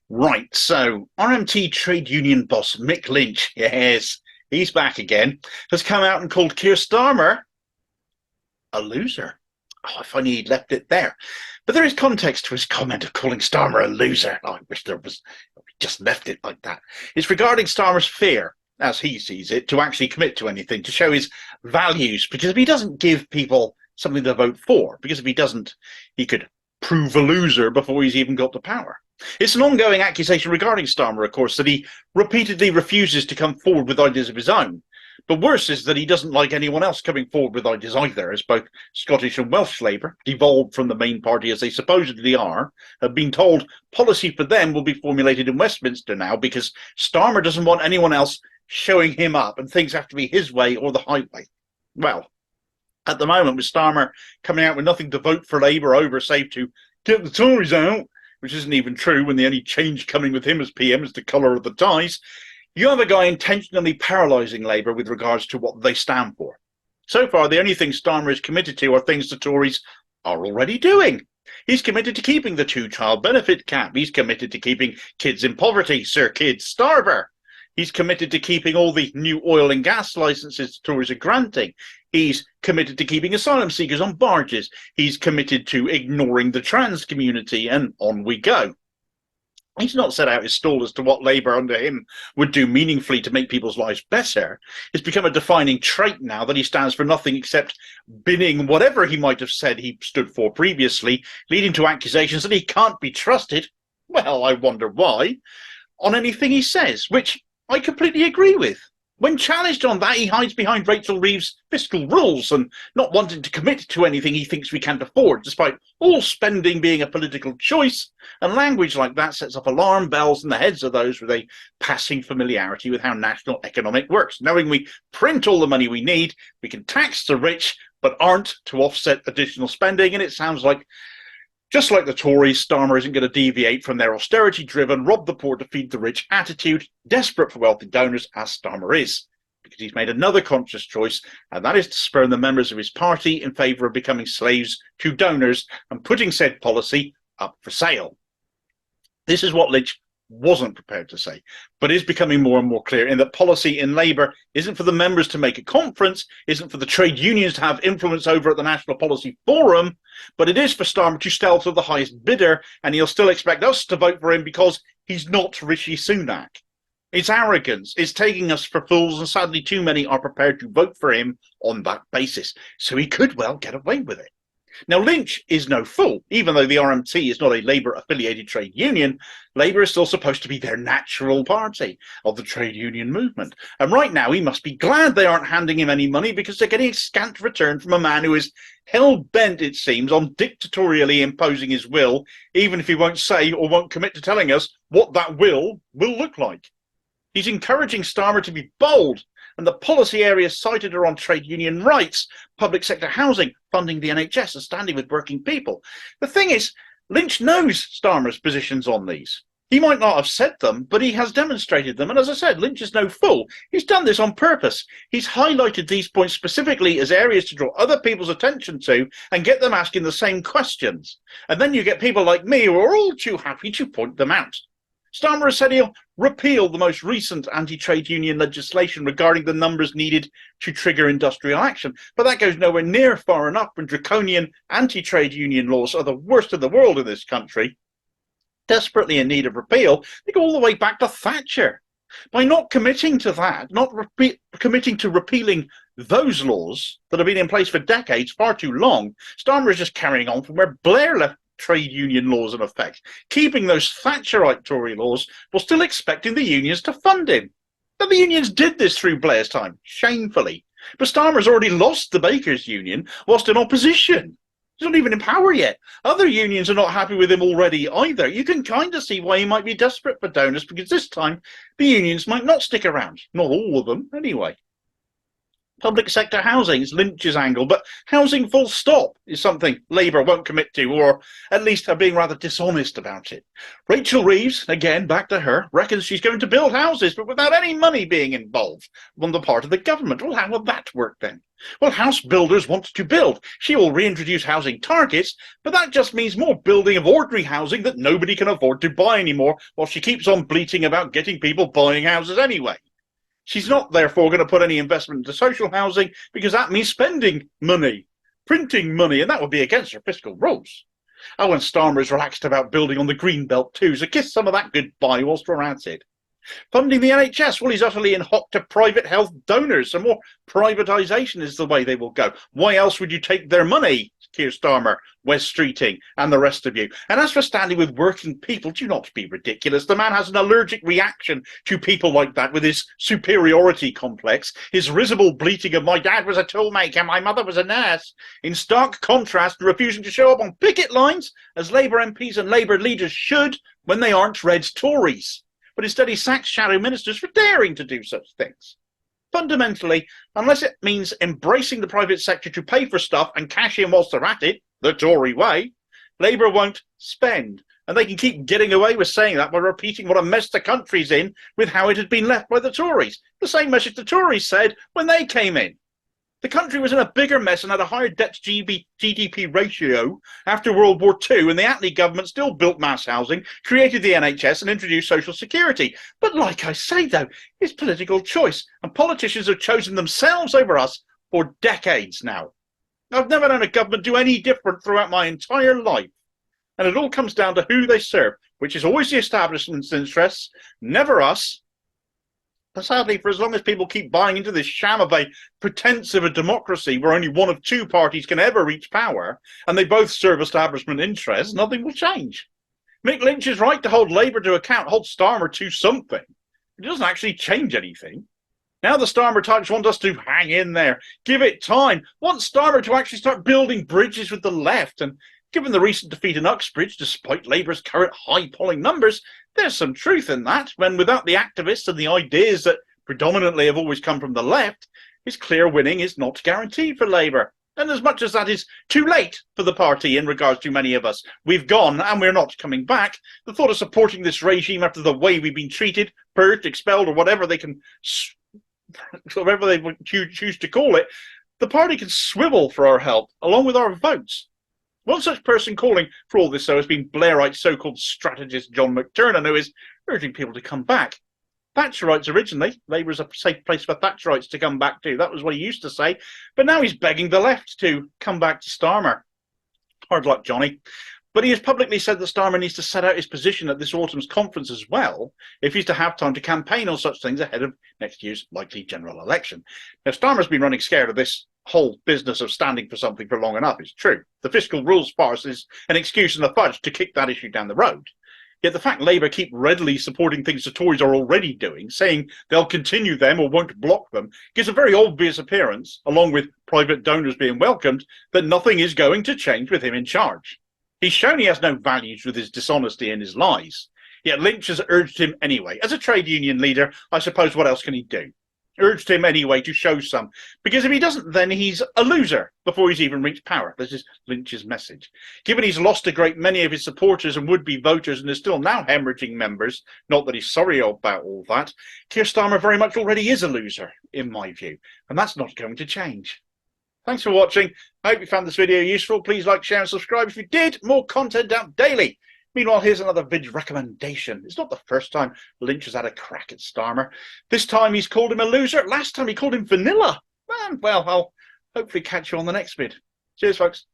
Right, so RMT trade union boss Mick Lynch, yes, he's back again, has come out and called Keir Starmer a loser. Oh, if only he'd left it there. But there is context to his comment of calling Starmer a loser. Oh, I wish there was just left it like that. It's regarding Starmer's fear, as he sees it, to actually commit to anything, to show his values, because if he doesn't give people something to vote for, because if he doesn't, he could prove a loser before he's even got to power. It's an ongoing accusation regarding Starmer, of course, that he repeatedly refuses to come forward with ideas of his own. But worse is that he doesn't like anyone else coming forward with ideas either, as both Scottish and Welsh Labour, devolved from the main party as they supposedly are, have been told policy for them will be formulated in Westminster now because Starmer doesn't want anyone else showing him up and things have to be his way or the highway. Well, at the moment, with Starmer coming out with nothing to vote for Labour over, save to get the Tories out, which isn't even true when the only change coming with him as PM is the colour of the ties, you have a guy intentionally paralysing Labour with regards to what they stand for. So far, the only things Starmer is committed to are things the Tories are already doing. He's committed to keeping the two-child benefit cap. He's committed to keeping kids in poverty, Sir Kid Starmer. He's committed to keeping all the new oil and gas licenses the Tories are granting. He's committed to keeping asylum seekers on barges. He's committed to ignoring the trans community, and on we go. He's not set out his stall as to what Labour under him would do meaningfully to make people's lives better. It's become a defining trait now that he stands for nothing except binning whatever he might have said he stood for previously, leading to accusations that he can't be trusted, well, I wonder why, on anything he says, which I completely agree with. When challenged on that, he hides behind Rachel Reeves' fiscal rules and not wanting to commit to anything he thinks we can't afford, despite all spending being a political choice. And language like that sets off alarm bells in the heads of those with a passing familiarity with how national economic works. Knowing we print all the money we need, we can tax the rich, but aren't to offset additional spending. And it sounds like, just like the Tories, Starmer isn't going to deviate from their austerity-driven, rob the poor to feed the rich attitude, desperate for wealthy donors, as Starmer is, because he's made another conscious choice, and that is to spurn the members of his party in favour of becoming slaves to donors and putting said policy up for sale. This is what Lynch wasn't prepared to say, but is becoming more and more clear in that policy in Labour isn't for the members to make a conference, isn't for the trade unions to have influence over at the National Policy Forum, but it is for Starmer to sell to the highest bidder, and he'll still expect us to vote for him because he's not Rishi Sunak. It's arrogance. It's taking us for fools, and sadly too many are prepared to vote for him on that basis. So he could well get away with it. Now, Lynch is no fool. Even though the RMT is not a Labour-affiliated trade union, Labour is still supposed to be their natural party of the trade union movement. And right now, he must be glad they aren't handing him any money because they're getting a scant return from a man who is hell-bent, it seems, on dictatorially imposing his will, even if he won't say or won't commit to telling us what that will look like. He's encouraging Starmer to be bold, and the policy areas cited are on trade union rights, public sector housing, funding the NHS, and standing with working people. The thing is, Lynch knows Starmer's positions on these. He might not have said them, but he has demonstrated them. And as I said, Lynch is no fool. He's done this on purpose. He's highlighted these points specifically as areas to draw other people's attention to and get them asking the same questions. And then you get people like me who are all too happy to point them out. Starmer has said he'll repeal the most recent anti-trade union legislation regarding the numbers needed to trigger industrial action, but that goes nowhere near far enough when draconian anti-trade union laws are the worst in the world in this country. Desperately in need of repeal, they go all the way back to Thatcher. By not committing to that, not committing to repealing those laws that have been in place for decades, far too long, Starmer is just carrying on from where Blair left trade union laws in effect, keeping those Thatcherite Tory laws while still expecting the unions to fund him. But the unions did this through Blair's time, shamefully. But Starmer's already lost the Bakers Union whilst in opposition. He's not even in power yet. Other unions are not happy with him already either. You can kind of see why he might be desperate for donors, because this time the unions might not stick around. Not all of them, anyway. Public sector housing is Lynch's angle, but housing full stop is something Labour won't commit to, or at least are being rather dishonest about it. Rachel Reeves, again back to her, reckons she's going to build houses, but without any money being involved on the part of the government. Well, how will that work then? Well, house builders want to build. She will reintroduce housing targets, but that just means more building of ordinary housing that nobody can afford to buy anymore, while she keeps on bleating about getting people buying houses anyway. She's not, therefore, going to put any investment into social housing because that means spending money, printing money, and that would be against her fiscal rules. Oh, and Starmer is relaxed about building on the green belt too, so kiss some of that goodbye whilst we're at it. Funding the NHS, well, he's utterly in hock to private health donors, so more privatisation is the way they will go. Why else would you take their money, Keir Starmer, Wes Streeting, and the rest of you? And as for standing with working people, do not be ridiculous. The man has an allergic reaction to people like that with his superiority complex, his risible bleating of my dad was a toolmaker, my mother was a nurse, in stark contrast to refusing to show up on picket lines, as Labour MPs and Labour leaders should when they aren't red Tories. But instead he sacks shadow ministers for daring to do such things. Fundamentally, unless it means embracing the private sector to pay for stuff and cash in whilst they're at it, the Tory way, Labour won't spend. And they can keep getting away with saying that by repeating what a mess the country's in with how it had been left by the Tories. The same message the Tories said when they came in. The country was in a bigger mess and had a higher debt-to-GDP ratio after World War II, and the Attlee government still built mass housing, created the NHS and introduced social security. But like I say, though, it's political choice, and politicians have chosen themselves over us for decades now. I've never known a government do any different throughout my entire life, and it all comes down to who they serve, which is always the establishment's interests, never us. But sadly, for as long as people keep buying into this sham of a pretense of a democracy where only one of two parties can ever reach power, and they both serve establishment interests, nothing will change. Mick Lynch is right to hold Labour to account, hold Starmer to something. It doesn't actually change anything. Now the Starmer types want us to hang in there, give it time, want Starmer to actually start building bridges with the left, and given the recent defeat in Uxbridge, despite Labour's current high polling numbers, there's some truth in that, when without the activists and the ideas that predominantly have always come from the left, his clear winning is not guaranteed for Labour. And as much as that is too late for the party in regards to many of us, we've gone and we're not coming back, the thought of supporting this regime after the way we've been treated, purged, expelled, or whatever they can, whatever they choose to call it, the party can swivel for our help, along with our votes. One such person calling for all this, though, has been Blairite so-called strategist John McTernan, who is urging people to come back. Thatcherites originally, Labour's a safe place for Thatcherites to come back to. That was what he used to say. But now he's begging the left to come back to Starmer. Hard luck, Johnny. But he has publicly said that Starmer needs to set out his position at this autumn's conference as well, if he's to have time to campaign on such things ahead of next year's likely general election. Now, Starmer's been running scared of this whole business of standing for something for long enough. It's true. The fiscal rules farce is an excuse and a fudge to kick that issue down the road. Yet the fact Labour keep readily supporting things the Tories are already doing, saying they'll continue them or won't block them, gives a very obvious appearance, along with private donors being welcomed, that nothing is going to change with him in charge. He's shown he has no values with his dishonesty and his lies. Yet Lynch has urged him anyway. As a trade union leader, I suppose what else can he do? Urged him anyway to show some. Because if he doesn't, then he's a loser before he's even reached power. This is Lynch's message. Given he's lost a great many of his supporters and would-be voters and is still now hemorrhaging members, not that he's sorry about all that, Keir Starmer very much already is a loser, in my view. And that's not going to change. Thanks for watching. I hope you found this video useful. Please like, share and subscribe if you did. More content out daily. Meanwhile, here's another vid recommendation. It's not the first time Lynch has had a crack at Starmer. This time he's called him a loser. Last time he called him vanilla. Man, well, I'll hopefully catch you on the next vid. Cheers, folks.